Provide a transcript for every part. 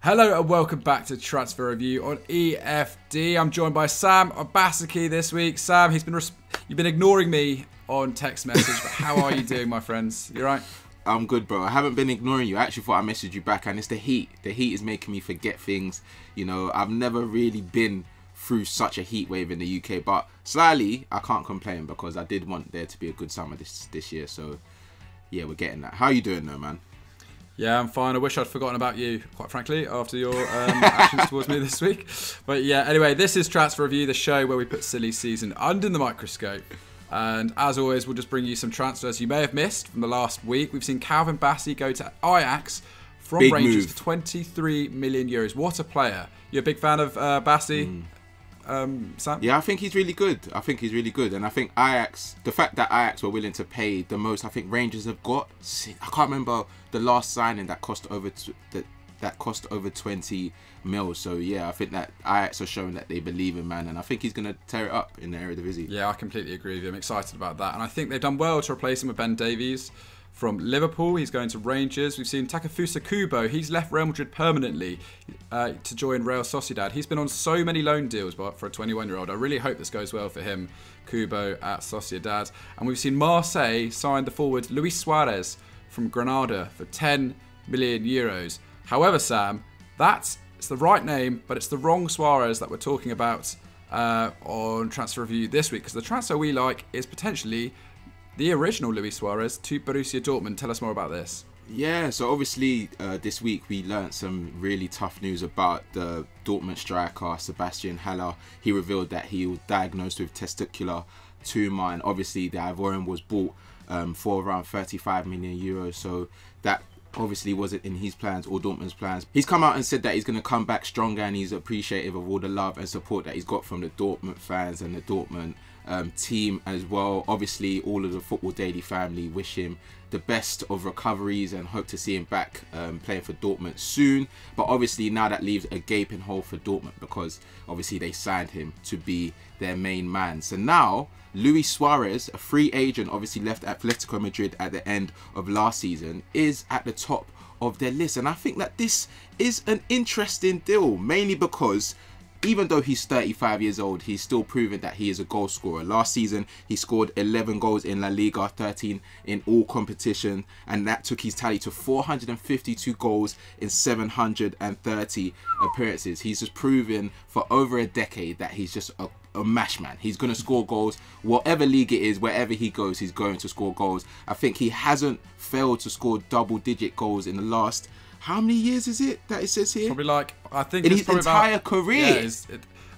Hello and welcome back to Transfer Review on EFD. I'm joined by Sam Obasaki this week. Sam, you've been ignoring me on text message, but how are you doing, my friends? You right? I'm good, bro. I haven't been ignoring you. I actually thought I messaged you back, and it's the heat. The heat is making me forget things. You know, I've never really been through such a heat wave in the UK, but slightly, I can't complain because I did want there to be a good summer this year. So, yeah, we're getting that. How are you doing, though, man? Yeah, I'm fine. I wish I'd forgotten about you, quite frankly, after your actions towards me this week. But yeah, anyway, this is Transfer Review, the show where we put silly season under the microscope. And as always, we'll just bring you some transfers you may have missed from the last week. We've seen Calvin Bassey go to Ajax from Big Rangers move. for 23 million euros. What a player. You're a big fan of Bassey, Sam? Yeah, I think he's really good. And I think Ajax, the fact that Ajax were willing to pay the most, I think Rangers have got. I can't remember the last signing that cost over 20 mil. So yeah, I think that Ajax are showing that they believe in man, and I think he's going to tear it up in the Eredivisie. Yeah, I completely agree with you. I'm excited about that. And I think they've done well to replace him with Ben Davies from Liverpool. He's going to Rangers. We've seen Takefusa Kubo. He's left Real Madrid permanently to join Real Sociedad. He's been on so many loan deals for a 21-year-old. I really hope this goes well for him, Kubo at Sociedad. And we've seen Marseille sign the forward Luis Suárez from Granada for 10 million euros. However, Sam, it's the right name, but it's the wrong Suarez that we're talking about on Transfer Review this week, because the transfer we like is potentially the original Luis Suárez to Borussia Dortmund. Tell us more about this. Yeah, so obviously this week we learnt some really tough news about the Dortmund striker Sébastien Haller. He revealed that he was diagnosed with testicular tumour, and obviously the Ivorian was bought for around 35 million euros. So that obviously wasn't in his plans or Dortmund's plans. He's come out and said that he's going to come back stronger, and he's appreciative of all the love and support that he's got from the Dortmund fans and the Dortmund team as well. Obviously all of the Football Daily family wish him the best of recoveries and hope to see him back playing for Dortmund soon. But obviously now that leaves a gaping hole for Dortmund, because obviously they signed him to be their main man. So now Luis Suárez, a free agent, obviously left Atletico Madrid at the end of last season, is at the top of their list. And I think that this is an interesting deal, mainly because even though he's 35 years old, he's still proven that he is a goal scorer. Last season, he scored 11 goals in La Liga, 13 in all competition, and that took his tally to 452 goals in 730 appearances. He's just proven for over a decade that he's just a mash man. He's going to score goals. Whatever league it is, wherever he goes, he's going to score goals. I think he hasn't failed to score double-digit goals in the last... How many years is it that it says here? Probably I think in it's his probably entire about, career.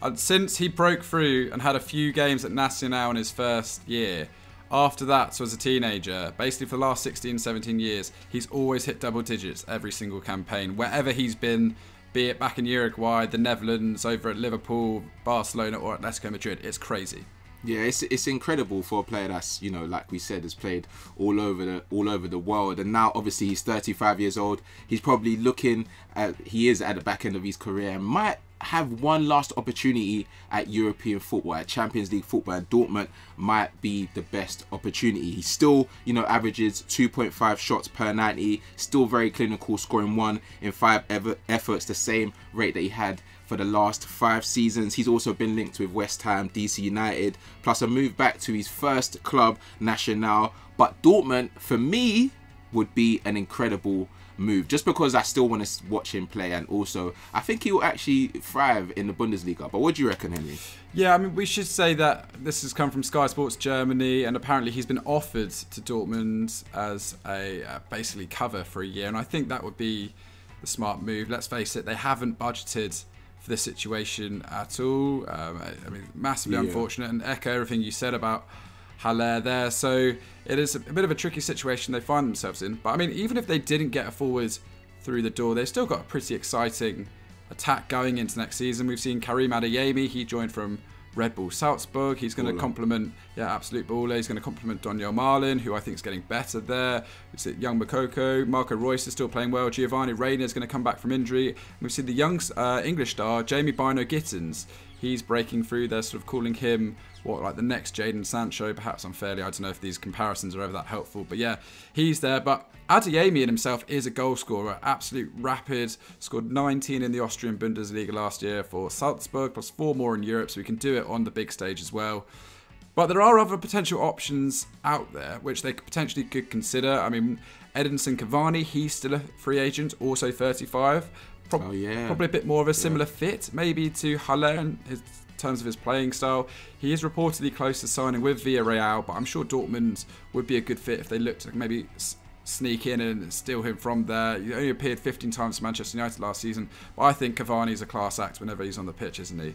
Yeah, since he broke through and had a few games at Nacional in his first year. After that, so as a teenager, basically for the last 16, 17 years, he's always hit double digits every single campaign. Wherever he's been, be it back in Uruguay, the Netherlands, over at Liverpool, Barcelona or Atletico Madrid, it's crazy. Yeah, it's incredible for a player that's, you know, like we said, has played all over the world, and now obviously he's 35 years old. He's probably he is at the back end of his career and might have one last opportunity at European football, at Champions League football, and Dortmund might be the best opportunity. He still, you know, averages 2.5 shots per 90, still very clinical, scoring 1 in 5 efforts, the same rate that he had for the last 5 seasons. He's also been linked with West Ham, DC United, plus a move back to his first club, Nacional. But Dortmund, for me, would be an incredible move, just because I still want to watch him play, and also I think he will actually thrive in the Bundesliga. But what do you reckon, Henry? Yeah, I mean, we should say that this has come from Sky Sports Germany, and apparently he's been offered to Dortmund as a basically cover for a year, and I think that would be the smart move. Let's face it, they haven't budgeted for this situation at all. I mean, massively unfortunate, and echo everything you said about Haller there. So it is a bit of a tricky situation they find themselves in. But I mean, even if they didn't get a forward through the door, they've still got a pretty exciting attack going into next season. We've seen Karim Adeyemi. He joined from Red Bull Salzburg. He's going to complement, absolute baller. He's going to complement Daniel Marlin, who I think is getting better there. We've seen young Makoko. Marco Reus is still playing well. Giovanni Reina is going to come back from injury. And we've seen the young English star, Jamie Bino Gittins. he's breaking through. They're sort of calling him like the next Jadon Sancho, perhaps unfairly. I don't know if these comparisons are ever that helpful, but yeah, he's there. But Adeyemi in himself is a goal scorer, absolute rapid, scored 19 in the Austrian Bundesliga last year for Salzburg, plus 4 more in Europe, so we can do it on the big stage as well. But there are other potential options out there, which they potentially could consider. I mean, Edinson Cavani, he's still a free agent, also 35. Probably a bit more of a similar fit, maybe to Haller in terms of his playing style. He is reportedly close to signing with Villarreal, but I'm sure Dortmund would be a good fit if they looked to maybe sneak in and steal him from there. He only appeared 15 times for Manchester United last season, but I think Cavani's a class act whenever he's on the pitch, isn't he?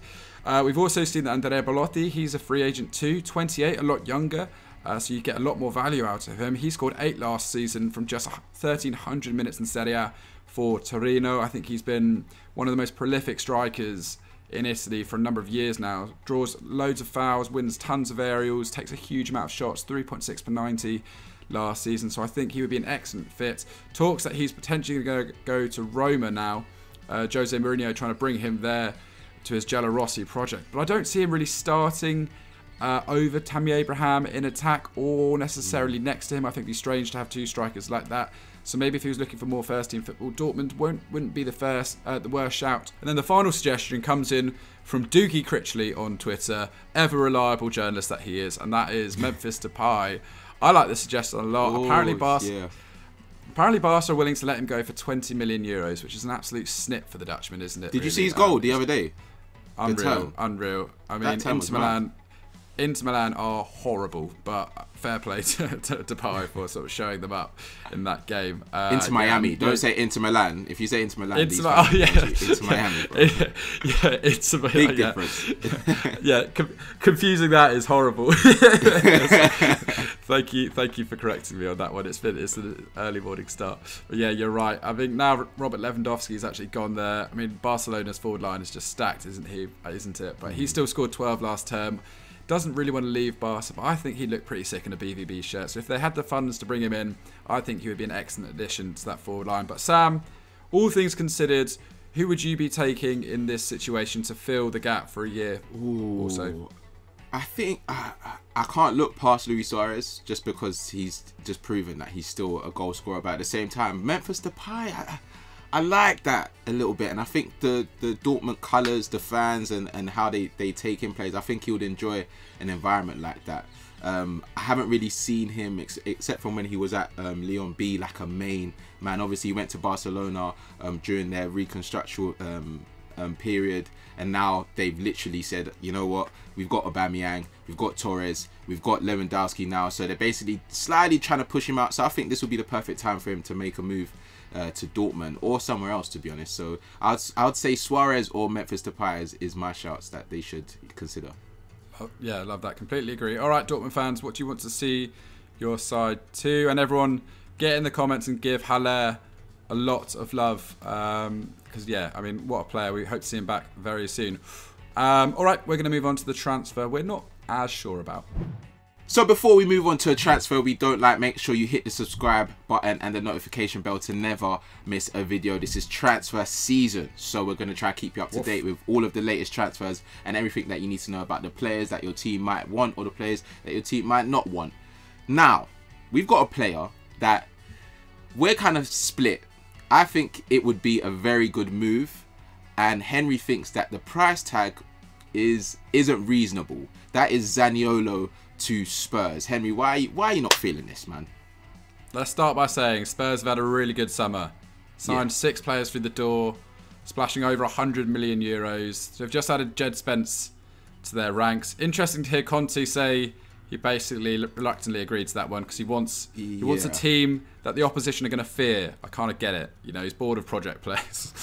We've also seen that Andrea Belotti, he's a free agent too, 28, a lot younger. So you get a lot more value out of him. He scored 8 last season from just 1,300 minutes in Serie A for Torino. I think he's been one of the most prolific strikers in Italy for a number of years now. Draws loads of fouls, wins tons of aerials, takes a huge amount of shots, 3.6 per 90 last season. So I think he would be an excellent fit. Talks that he's potentially going to go to Roma now. Jose Mourinho trying to bring him there to his Giallorossi project. But I don't see him really starting over Tammy Abraham in attack or necessarily next to him. I think it'd be strange to have 2 strikers like that. So maybe if he was looking for more first-team football, Dortmund wouldn't be the worst shout. And then the final suggestion comes in from Doogie Critchley on Twitter, ever reliable journalist that he is, and that is Memphis Depay. I like this suggestion a lot. Apparently Barca are willing to let him go for 20 million euros, which is an absolute snip for the Dutchman, isn't it? Did you see his goal the other day? Unreal. I mean, Inter Milan are horrible, but fair play to Depay for sort of showing them up in that game. Inter Miami. Don't say Inter Milan. If you say Inter Milan, Inter Miami. Bro. Inter Miami. Big difference. Confusing that is horrible. Thank you for correcting me on that one. It's an early morning start. But yeah, you're right. I think now Robert Lewandowski's actually gone there. I mean, Barcelona's forward line is just stacked, isn't it? But he still scored 12 last term. Doesn't really want to leave Barca, but I think he'd look pretty sick in a BVB shirt. So if they had the funds to bring him in, I think he would be an excellent addition to that forward line. But Sam, all things considered, who would you be taking in this situation to fill the gap for a year or so? I think I can't look past Luis Suárez just because he's just proven that he's still a goal scorer. But at the same time, Memphis Depay, I like that a little bit, and I think the Dortmund colours, the fans, and how they take in plays, I think he would enjoy an environment like that. I haven't really seen him except from when he was at Lyon be like a main man. Obviously, he went to Barcelona during their reconstruction period, and now they've literally said, you know what, we've got Aubameyang, we've got Torres, we've got Lewandowski now, so they're basically slightly trying to push him out. So I think this would be the perfect time for him to make a move to Dortmund or somewhere else, to be honest. So I would say Suarez or Memphis Depay is my shouts that they should consider. Oh, yeah, I love that. Completely agree. All right, Dortmund fans, what do you want to see your side to? And everyone, get in the comments and give Haller a lot of love. Because, yeah, I mean, what a player. We hope to see him back very soon. All right, we're going to move on to the transfer we're not as sure about. So before we move on to a transfer we don't like, make sure you hit the subscribe button and the notification bell to never miss a video. This is transfer season, so we're going to try to keep you up to date with all of the latest transfers and everything that you need to know about the players that your team might want or the players that your team might not want. Now, we've got a player that we're kind of split. I think it would be a very good move, and Henry thinks that the price tag isn't reasonable. That is Zaniolò to Spurs. Henry, why are you not feeling this, man? Let's start by saying Spurs have had a really good summer. Signed 6 players through the door, splashing over 100 million euros. They've just added Jed Spence to their ranks. Interesting to hear Conte say he basically reluctantly agreed to that one because he wants a team that the opposition are going to fear. I kind of get it. You know, he's bored of project players.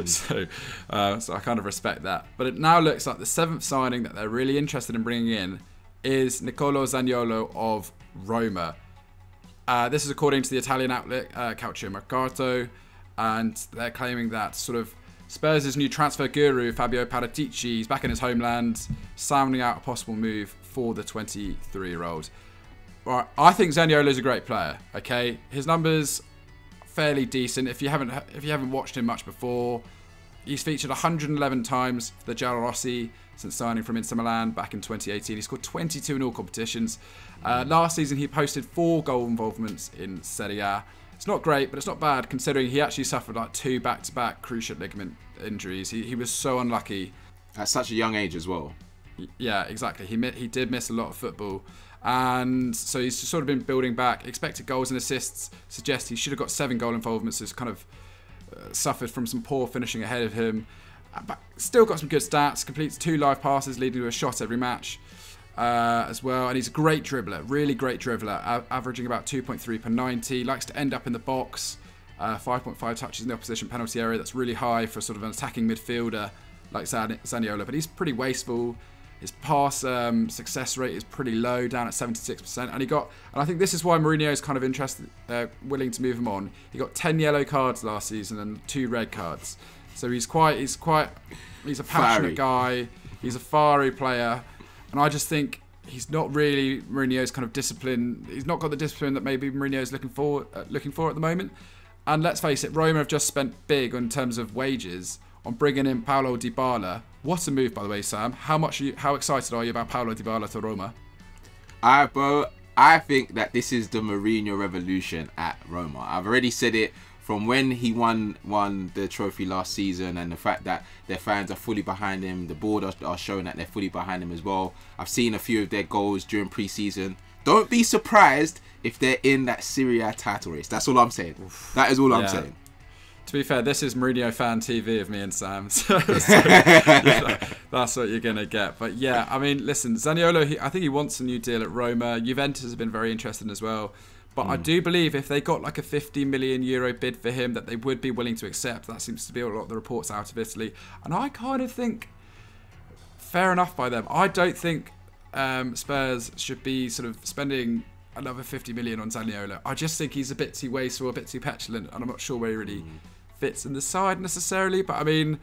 So I kind of respect that. But it now looks like the 7th signing that they're really interested in bringing in is Nicolo Zaniolò of Roma. This is according to the Italian outlet Calciomercato, and they're claiming that sort of Spurs' new transfer guru Fabio Paratici is back in his homeland, sounding out a possible move for the 23-year-old. Right, I think Zaniolò is a great player. Okay, his numbers fairly decent. If you haven't watched him much before, He's featured 111 times for the Giallorossi since signing from Inter Milan back in 2018. He scored 22 in all competitions. Last season, he posted 4 goal involvements in Serie A. It's not great, but it's not bad considering he actually suffered like 2 back-to-back cruciate ligament injuries. He was so unlucky. At such a young age as well. Yeah, exactly. He did miss a lot of football. And so he's sort of been building back. Expected goals and assists suggest he should have got 7 goal involvements. He's kind of suffered from some poor finishing ahead of him. But still got some good stats. Completes 2 live passes, leading to a shot every match as well. And he's a great dribbler. Really great dribbler. Averaging about 2.3 per 90. Likes to end up in the box. 5.5 touches in the opposition penalty area. That's really high for sort of an attacking midfielder like Zaniolò. But he's pretty wasteful. His pass success rate is pretty low, down at 76%. And I think this is why Mourinho is kind of interested, willing to move him on. He got 10 yellow cards last season and 2 red cards. So he's a passionate guy. He's a fiery player, and I just think he's not really Mourinho's kind of discipline. He's not got the discipline that maybe Mourinho's looking for at the moment. And let's face it, Roma have just spent big in terms of wages on bringing in Paulo Dybala. What a move, by the way, Sam. How excited are you about Paulo Dybala to Roma? I think that this is the Mourinho revolution at Roma. I've already said it from when he won the trophy last season, and the fact that their fans are fully behind him. The board are showing that they're fully behind him as well. I've seen a few of their goals during pre-season. Don't be surprised if they're in that Serie A title race. That's all I'm saying. That is all I'm saying. To be fair, this is Mourinho fan TV of me and Sam. So that's what you're going to get. But yeah, I mean, listen, Zaniolò, I think he wants a new deal at Roma. Juventus has been very interested as well. But I do believe if they got like a 50 million euro bid for him, that they would be willing to accept. That seems to be a lot of the reports out of Italy. And I kind of think, fair enough by them. I don't think Spurs should be sort of spending another 50 million on Zaniolò. I just think he's a bit too wasteful, a bit too petulant, and I'm not sure where he really fits in the side necessarily. But I mean,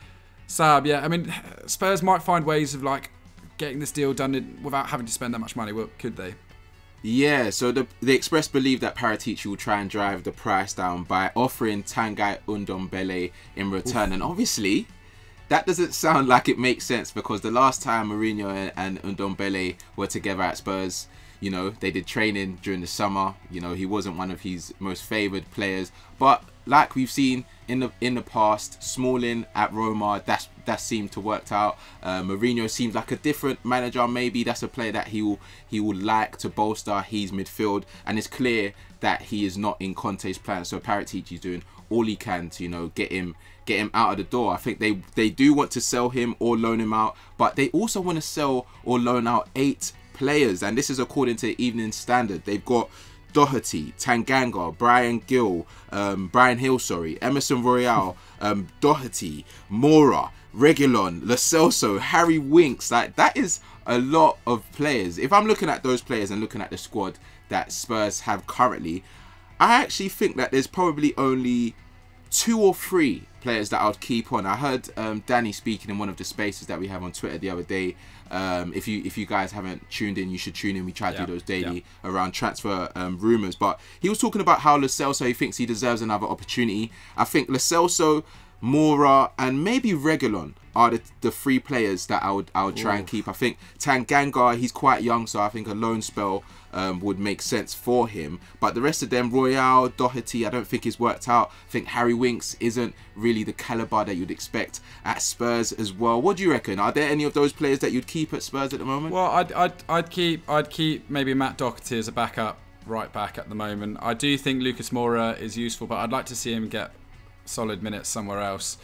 Sab, yeah, I mean, Spurs might find ways of like getting this deal done without having to spend that much money. Well, could they? Yeah, so the Express believe that Paratici will try and drive the price down by offering Tanguy Ndombele in return. And obviously, that doesn't sound like it makes sense, because the last time Mourinho and Ndombele were together at Spurs, you know, they did training during the summer. You know, he wasn't one of his most favoured players. But like we've seen in the past, Smalling at Roma, that seemed to work out. Mourinho seems like a different manager. Maybe that's a player that he will like to bolster his midfield, and it's clear that he is not in Conte's plan. So Paratici's doing all he can to, you know, get him out of the door. I think they do want to sell him or loan him out, but they also want to sell or loan out 8 players, and this is according to Evening Standard. They've got Doherty, Tanganga, Brian Hill, Emerson Royale, Doherty, Mora, Reguilon, Lo Celso, Harry Winks. Like, that is a lot of players. If I'm looking at those players and looking at the squad that Spurs have currently, I actually think that there's probably only 2 or 3 players that I would keep on. I heard Danny speaking in one of the spaces that we have on Twitter the other day. If you guys haven't tuned in, you should tune in. We try to do those daily around transfer rumours. But he was talking about how Lo Celso, he thinks he deserves another opportunity. I think Lo Celso, Mora, and maybe Reguilon are the 3 players that I would try and keep. I think Tanganga, he's quite young, so I think a loan spell would make sense for him. But the rest of them, Royale, Doherty, I don't think it's worked out. I think Harry Winks isn't really the calibre that you'd expect at Spurs as well. What do you reckon? Are there any of those players that you'd keep at Spurs at the moment? Well, I'd keep maybe Matt Doherty as a backup right back at the moment. I do think Lucas Moura is useful, but I'd like to see him get solid minutes somewhere else.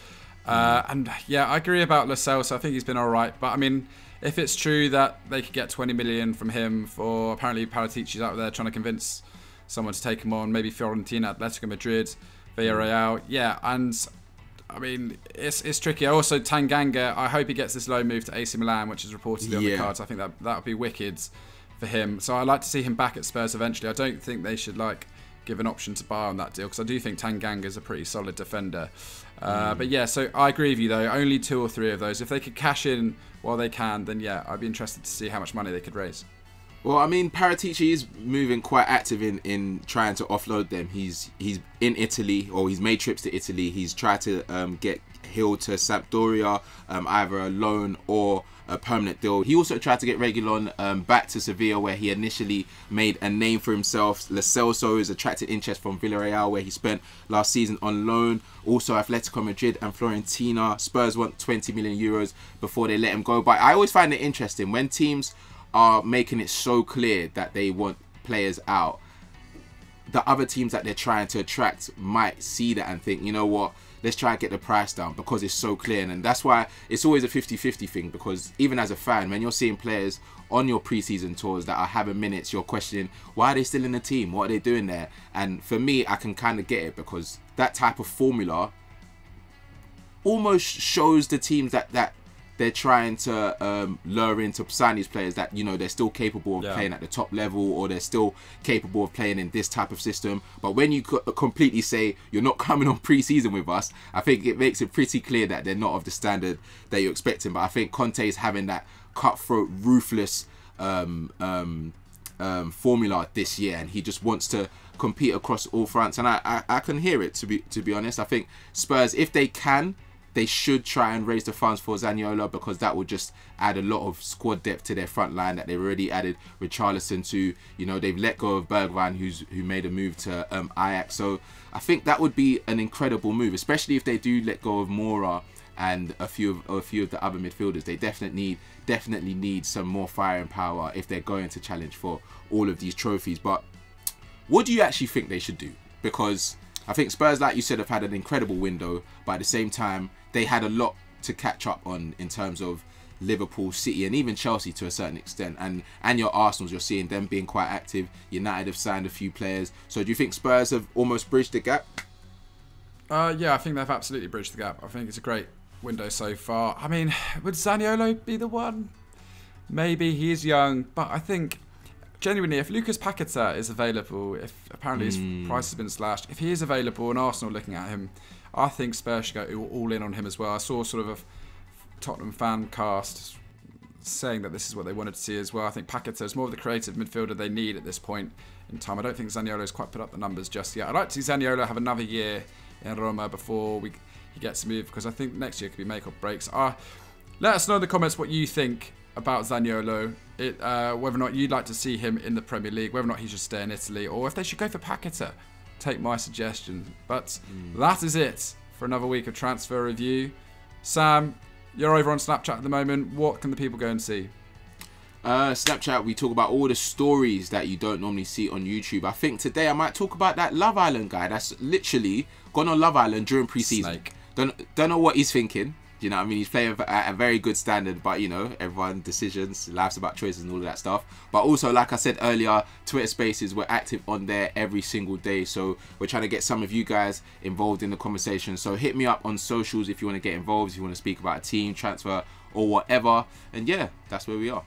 And yeah, I agree about Lo Celso. I think he's been all right, but I mean, if it's true that they could get 20 million from him, for apparently Paratici's out there trying to convince someone to take him on, maybe Fiorentina, Atletico Madrid, Villarreal, yeah, and I mean, it's tricky. Also, Tanganga, I hope he gets this loan move to AC Milan, which is reportedly on the cards. I think that would be wicked for him. So I'd like to see him back at Spurs eventually. I don't think they should like give an option to buy on that deal, because I do think Tanganga is a pretty solid defender. But yeah, so I agree with you though. Only 2 or 3 of those. If they could cash in while they can, then yeah, I'd be interested to see how much money they could raise. Well, I mean, Paratici is moving quite active in trying to offload them. He's in Italy, or he's made trips to Italy. He's tried to get he'll to Sampdoria, either a loan or a permanent deal. He also tried to get Reguilon back to Sevilla, where he initially made a name for himself. Lo Celso has attracted interest from Villarreal, where he spent last season on loan. Also Atletico Madrid and Fiorentina. Spurs want 20 million euros before they let him go. But I always find it interesting when teams are making it so clear that they want players out. The other teams that they're trying to attract might see that and think, you know what, let's try and get the price down because it's so clear. And that's why it's always a 50-50 thing, because even as a fan, when you're seeing players on your preseason tours that are having minutes, you're questioning, why are they still in the team? What are they doing there? And for me, I can kind of get it, because that type of formula almost shows the teams that they're trying to lure in to sign these players that, you know, they're still capable of playing at the top level, or they're still capable of playing in this type of system. But when you completely say you're not coming on pre-season with us, I think it makes it pretty clear that they're not of the standard that you're expecting. But I think Conte is having that cutthroat, ruthless formula this year, and he just wants to compete across all fronts. And I can hear it, to be honest. I think Spurs, if they can, they should try and raise the funds for Zaniolò, because that would just add a lot of squad depth to their front line that they've already added Richarlison to. You know, they've let go of Bergwijn, who made a move to Ajax. So I think that would be an incredible move, especially if they do let go of Moura and a few of the other midfielders. They definitely need some more fire and power if they're going to challenge for all of these trophies. But what do you actually think they should do? Because I think Spurs, like you said, have had an incredible window, but at the same time, they had a lot to catch up on in terms of Liverpool, City, and even Chelsea to a certain extent. And your Arsenals, you're seeing them being quite active. United have signed a few players. So do you think Spurs have almost bridged the gap? Yeah, I think they've absolutely bridged the gap. I think it's a great window so far. I mean, would Zaniolò be the one? Maybe. He is young, but I think genuinely, if Lucas Paquetá is available, if apparently his price has been slashed, if he is available and Arsenal looking at him, I think Spurs should go all in on him as well. I saw sort of a Tottenham fan cast saying that this is what they wanted to see as well. I think Paquetá is more of the creative midfielder they need at this point in time. I don't think Zaniolo's quite put up the numbers just yet. I'd like to see Zaniolò have another year in Roma before he gets a move, because I think next year could be make or breaks. Let us know in the comments what you think about Zaniolò, whether or not you'd like to see him in the Premier League, whether or not he should stay in Italy, or if they should go for Paquetá. Take my suggestion. But that is it for another week of Transfer Review. Sam, you're over on Snapchat at the moment. What can the people go and see? Snapchat, we talk about all the stories that you don't normally see on YouTube. I think today I might talk about that Love Island guy that's literally gone on Love Island during pre-season. Don't know what he's thinking. You know what I mean? He's playing at a very good standard, but, you know, everyone, decisions, life's about choices and all of that stuff. But also, like I said earlier, Twitter Spaces, we're active on there every single day. So we're trying to get some of you guys involved in the conversation. So hit me up on socials if you want to get involved, if you want to speak about a team, transfer, or whatever. And yeah, that's where we are.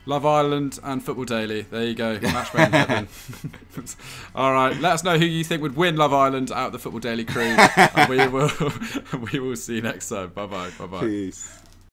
Love Island and Football Daily. There you go. Match made in heaven. All right. Let us know who you think would win Love Island out of the Football Daily crew. And we will see you next time. Bye-bye. Bye-bye. Peace.